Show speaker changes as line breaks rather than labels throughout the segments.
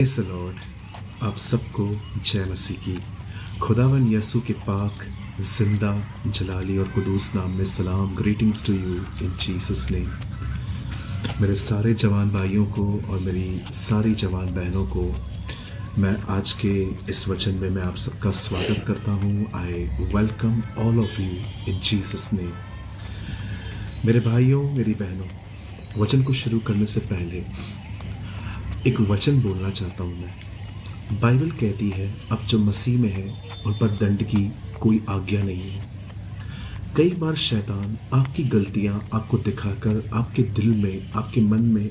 Praise the Lord. आप सबको जय मसीह की। खुदावन यसु के पाक जिंदा जलाली और कुदूस नाम में सलाम। Greetings to you in Jesus name. मेरे सारे जवान भाइयों को और मेरी सारी जवान बहनों को मैं आज के इस वचन में मैं आप सबका स्वागत करता हूँ। I welcome all of you in Jesus name. मेरे भाइयों, मेरी बहनों, वचन को शुरू करने से पहले एक वचन बोलना चाहता हूँ मैं। बाइबल कहती है अब जो मसीह में है उन पर दंड की कोई आज्ञा नहीं है। कई बार शैतान आपकी गलतियाँ आपको दिखाकर आपके दिल में, आपके मन में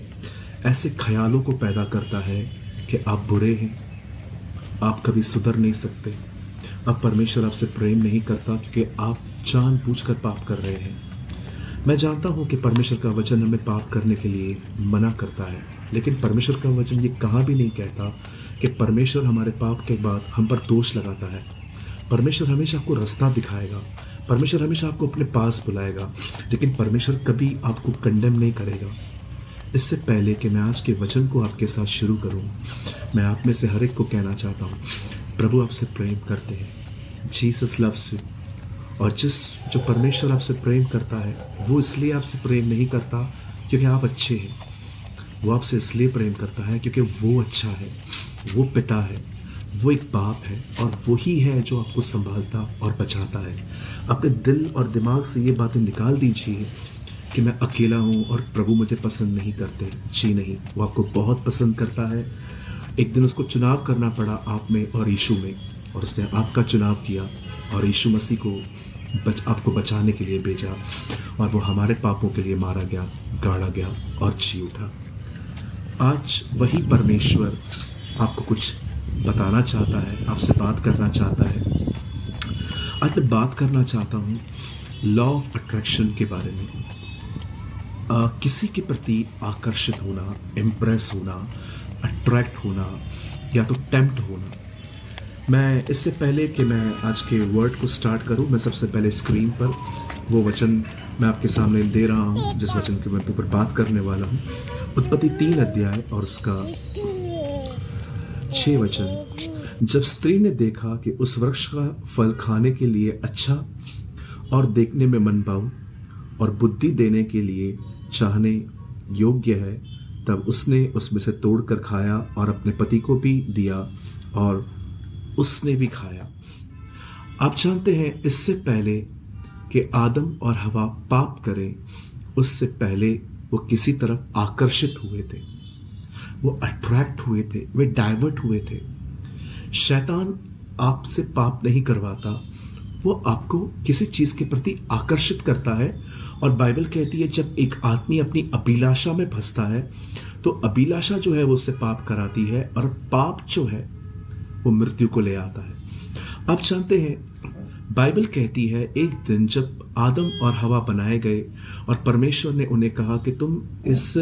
ऐसे ख्यालों को पैदा करता है कि आप बुरे हैं, आप कभी सुधर नहीं सकते, अब परमेश्वर आपसे प्रेम नहीं करता क्योंकि आप जानबूझकर पाप कर रहे हैं। मैं जानता हूं कि परमेश्वर का वचन हमें पाप करने के लिए मना करता है, लेकिन परमेश्वर का वचन ये कहाँ भी नहीं कहता कि परमेश्वर हमारे पाप के बाद हम पर दोष लगाता है। परमेश्वर हमेशा आपको रास्ता दिखाएगा, परमेश्वर हमेशा आपको अपने पास बुलाएगा, लेकिन परमेश्वर कभी आपको कंडेम नहीं करेगा। इससे पहले कि मैं आज के वचन को आपके साथ शुरू करूं, मैं आप में से हर एक को कहना चाहता हूं, प्रभु आपसे प्रेम करते हैं। Jesus loves you. और जो परमेश्वर आपसे प्रेम करता है वो इसलिए आपसे प्रेम नहीं करता क्योंकि आप अच्छे हैं, वो आपसे इसलिए प्रेम करता है क्योंकि वो अच्छा है, वो पिता है, वो एक बाप है और वही है जो आपको संभालता और बचाता है। अपने दिल और दिमाग से ये बातें निकाल दीजिए कि मैं अकेला हूँ और प्रभु मुझे पसंद नहीं करते। जी नहीं, वो आपको बहुत पसंद करता है। एक दिन उसको चुनाव करना पड़ा आप में और यीशु में, और उसने आपका चुनाव किया और यीशु मसीह को आपको बचाने के लिए भेजा, और वो हमारे पापों के लिए मारा गया, गाड़ा गया और जी उठा। आज वही परमेश्वर आपको कुछ बताना चाहता है, आपसे बात करना चाहता है। आज मैं बात करना चाहता हूँ लॉ ऑफ अट्रैक्शन के बारे में। किसी के प्रति आकर्षित होना, इम्प्रेस होना, अट्रैक्ट होना या तो टेम्प्ट होना। मैं इससे पहले कि मैं आज के वर्ड को स्टार्ट करूं, मैं सबसे पहले स्क्रीन पर वो वचन मैं आपके सामने दे रहा हूं जिस वचन के मैं ऊपर बात करने वाला हूं। उत्पत्ति 3 अध्याय और उसका 6 वचन। जब स्त्री ने देखा कि उस वृक्ष का फल खाने के लिए अच्छा और देखने में मनभाऊ और बुद्धि देने के लिए चाहने योग्य है, तब उसने उसमें से तोड़कर खाया और अपने पति को भी दिया और उसने भी खाया। आप जानते हैं, इससे पहले कि आदम और हवा पाप करें, उससे पहले वो किसी तरफ आकर्षित हुए थे, वो अट्रैक्ट हुए थे, वे डाइवर्ट हुए थे। शैतान आपसे पाप नहीं करवाता, वो आपको किसी चीज के प्रति आकर्षित करता है। और बाइबल कहती है जब एक आदमी अपनी अभिलाषा में फंसता है तो अभिलाषा जो है वो उससे पाप कराती है, और पाप जो है वो मृत्यु को ले आता है। आप जानते हैं, बाइबल कहती है एक दिन जब आदम और हवा बनाए गए और परमेश्वर ने उन्हें कहा कि तुम इस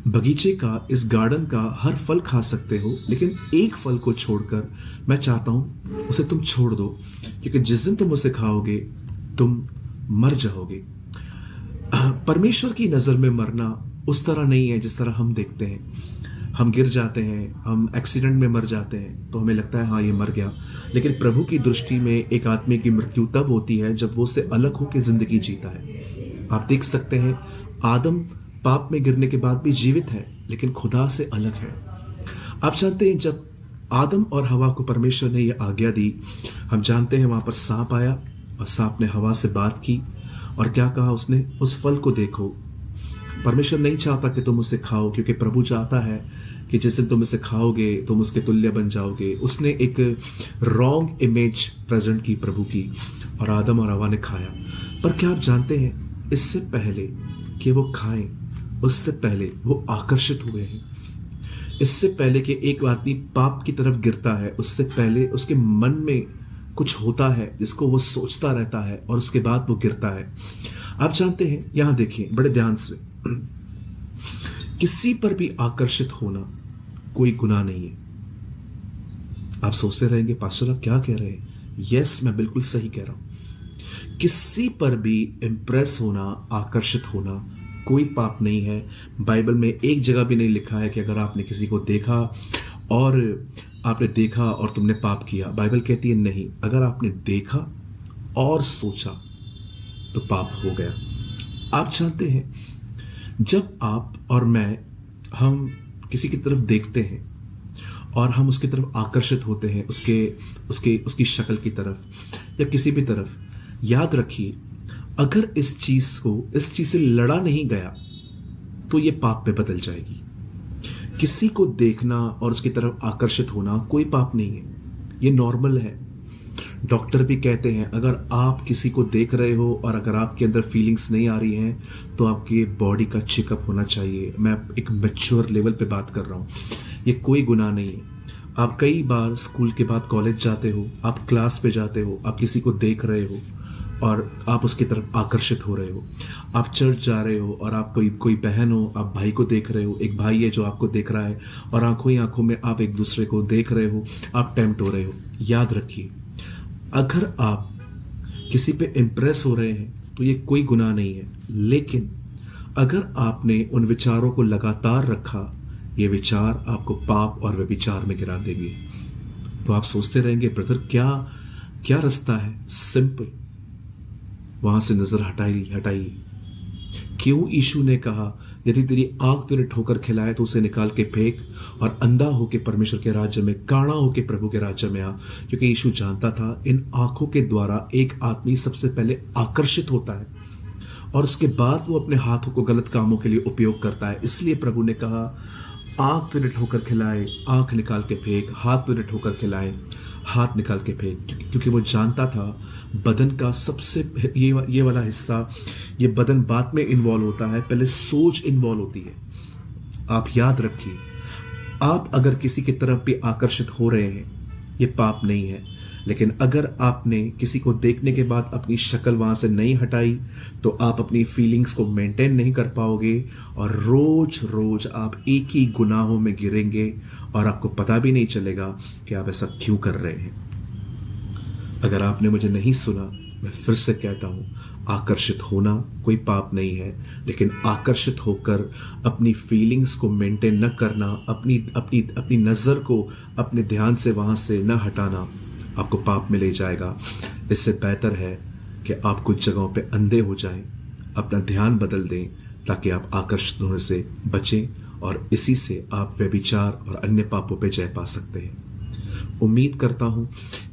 बगीचे का, इस गार्डन का हर फल खा सकते हो, लेकिन एक फल को छोड़कर मैं चाहता हूं उसे तुम छोड़ दो, क्योंकि जिस दिन तुम उसे खाओगे तुम मर जाओगे। परमेश्वर की नजर में मरना उस तरह नहीं है जिस तरह हम देखते हैं। हम गिर जाते हैं, हम एक्सीडेंट में मर जाते हैं तो हमें लगता है हाँ ये मर गया, लेकिन प्रभु की दृष्टि में एक आदमी की मृत्यु तब होती है जब वो उससे अलग होकर जिंदगी जीता है। आप देख सकते हैं, आदम पाप में गिरने के बाद भी जीवित है लेकिन खुदा से अलग है। आप जानते हैं, जब आदम और हवा को परमेश्वर ने यह आज्ञा दी, हम जानते हैं वहां पर सांप आया और सांप ने हवा से बात की और क्या कहा उसने, उस फल को देखो। परमेश्वर नहीं चाहता कि तुम उसे खाओ, क्योंकि प्रभु चाहता है कि जिस दिन तुम इसे खाओगे तुम उसके तुल्य बन जाओगे। उसने एक रॉन्ग इमेज प्रेजेंट की प्रभु की, और आदम और हवा ने खाया। पर क्या आप जानते हैं, इससे पहले कि वो खाएं, उससे पहले वो आकर्षित हुए हैं। इससे पहले कि एक आदमी पाप की तरफ गिरता है, उससे पहले उसके मन में कुछ होता है जिसको वो सोचता रहता है और उसके बाद वो गिरता है। आप जानते हैं, यहां देखिए बड़े ध्यान से, किसी पर भी आकर्षित होना कोई गुनाह नहीं है। आप सोचते रहेंगे पास्टर आप क्या कह रहे हैं? यस, मैं बिल्कुल सही कह रहा हूं। किसी पर भी इंप्रेस होना, आकर्षित होना कोई पाप नहीं है। बाइबल में एक जगह भी नहीं लिखा है कि अगर आपने किसी को देखा और आपने देखा और तुमने पाप किया। बाइबल कहती है नहीं, अगर आपने देखा और सोचा तो पाप हो गया। आप जानते हैं, जब आप और मैं हम किसी की तरफ देखते हैं और हम उसकी तरफ आकर्षित होते हैं, उसके उसके उसकी शक्ल की तरफ या किसी भी तरफ, याद रखिए, अगर इस चीज से लड़ा नहीं गया तो ये पाप में बदल जाएगी। किसी को देखना और उसकी तरफ आकर्षित होना कोई पाप नहीं है, ये नॉर्मल है। डॉक्टर भी कहते हैं अगर आप किसी को देख रहे हो और अगर आपके अंदर फीलिंग्स नहीं आ रही हैं तो आपकी बॉडी का चेकअप होना चाहिए। मैं एक मैच्योर लेवल पे बात कर रहा हूँ, ये कोई गुनाह नहीं है। आप कई बार स्कूल के बाद कॉलेज जाते हो, आप क्लास पे जाते हो, आप किसी को देख रहे हो और आप उसकी तरफ आकर्षित हो रहे हो। आप चर्च जा रहे हो और आप कोई बहन हो, आप भाई को देख रहे हो, एक भाई है जो आपको देख रहा है और आंखों ही आंखों में आप एक दूसरे को देख रहे हो, आप टेम्प्ट हो रहे हो। याद रखिए, अगर आप किसी पे इम्प्रेस हो रहे हैं तो ये कोई गुनाह नहीं है, लेकिन अगर आपने उन विचारों को लगातार रखा, ये विचार आपको पाप और व्यभिचार में गिरा देंगे। तो आप सोचते रहेंगे ब्रदर क्या क्या रास्ता है? सिंपल, वहां से नजर हटाइए। क्यों यीशु ने कहा यदि तेरी आंख तुझे ठोकर खिलाए तो उसे निकाल के फेंक और अंधा होके परमेश्वर के राज्य में, काणा होके प्रभु के राज्य में आ? क्योंकि यीशु जानता था इन आंखों के द्वारा एक आदमी सबसे पहले आकर्षित होता है और उसके बाद वो अपने हाथों को गलत कामों के लिए उपयोग करता है। इसलिए प्रभु ने कहा आंख तुझे ठोकर खिलाए, आंख निकाल के फेंक, हाथ तुझे ठोकर खिलाए, हाथ निकाल के फेंक। क्योंकि वो जानता था बदन का सबसे ये वाला हिस्सा, ये बदन बाद में इन्वॉल्व होता है, पहले सोच इन्वॉल्व होती है। आप याद रखिए, आप अगर किसी की तरफ भी आकर्षित हो रहे हैं ये पाप नहीं है, लेकिन अगर आपने किसी को देखने के बाद अपनी शक्ल वहां से नहीं हटाई तो आप अपनी फीलिंग्स को मेंटेन नहीं कर पाओगे और रोज रोज आप एक ही गुनाहों में गिरेंगे और आपको पता भी नहीं चलेगा कि आप ऐसा क्यों कर रहे हैं। अगर आपने मुझे नहीं सुना, मैं फिर से कहता हूं, आकर्षित होना कोई पाप नहीं है, लेकिन आकर्षित होकर अपनी फीलिंग्स को मेंटेन न करना, अपनी अपनी अपनी नजर को अपने ध्यान से वहां से न हटाना आपको पाप में ले जाएगा। इससे बेहतर है कि आप कुछ जगहों पे अंधे हो जाएं, अपना ध्यान बदल दें ताकि आप आकर्षित होने से बचें और इसी से आप व्यभिचार और अन्य पापों पे जय पा सकते हैं। उम्मीद करता हूं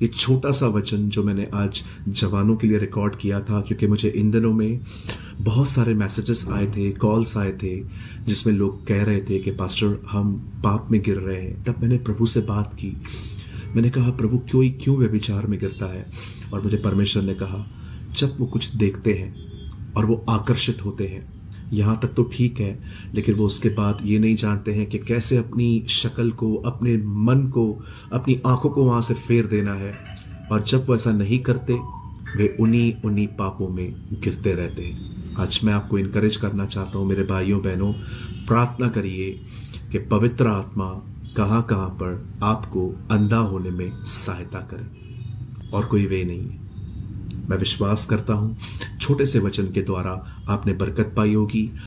ये छोटा सा वचन जो मैंने आज जवानों के लिए रिकॉर्ड किया था, क्योंकि मुझे इन दिनों में बहुत सारे मैसेजेस आए थे, कॉल्स आए थे जिसमें लोग कह रहे थे कि पास्टर हम पाप में गिर रहे हैं। तब मैंने प्रभु से बात की, मैंने कहा प्रभु क्यों व्यभिचार में गिरता है? और मुझे परमेश्वर ने कहा जब वो कुछ देखते हैं और वो आकर्षित होते हैं, यहाँ तक तो ठीक है, लेकिन वो उसके बाद ये नहीं जानते हैं कि कैसे अपनी शक्ल को, अपने मन को, अपनी आंखों को वहां से फेर देना है। और जब वो ऐसा नहीं करते वे उन्हीं पापों में गिरते रहते हैं। आज मैं आपको इनकरेज करना चाहता हूँ मेरे भाइयों बहनों, प्रार्थना करिए कि पवित्र आत्मा कहाँ पर आपको अंधा होने में सहायता करे और कोई वे नहीं है। मैं विश्वास करता हूं छोटे से वचन के द्वारा आपने बरकत पाई होगी।